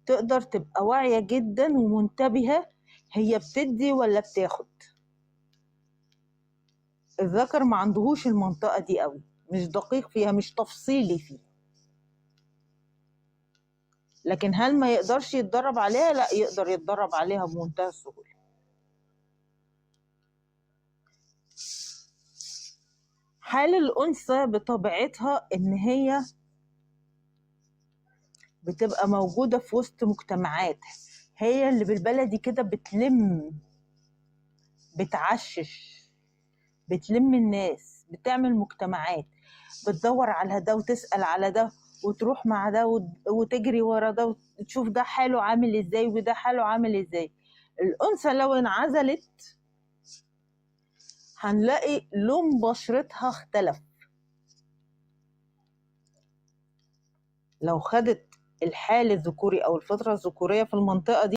تقدر تبقى واعية جدا ومنتبهة هي بتدي ولا بتاخد. الذكر ما عندهوش المنطقة دي قوي، مش دقيق فيها، مش تفصيلي فيه. لكن هل ما يقدرش يتدرب عليها؟ لا، يقدر يتدرب عليها بمنتهى السهولة. حال الأنثى بطبيعتها إن هي بتبقى موجودة في وسط مجتمعات، هي اللي بالبلدي كده بتلم، بتعشش، بتلم الناس، بتعمل مجتمعات، بتدور على ده وتسأل على ده وتروح مع ده وتجري ورا ده وتشوف ده حاله عامل ازاي وده حاله عامل ازاي. الأنثى لو انعزلت هنلاقي لون بشرتها اختلف. لو خدت الحال الذكوري أو الفطرة الذكورية في المنطقة دي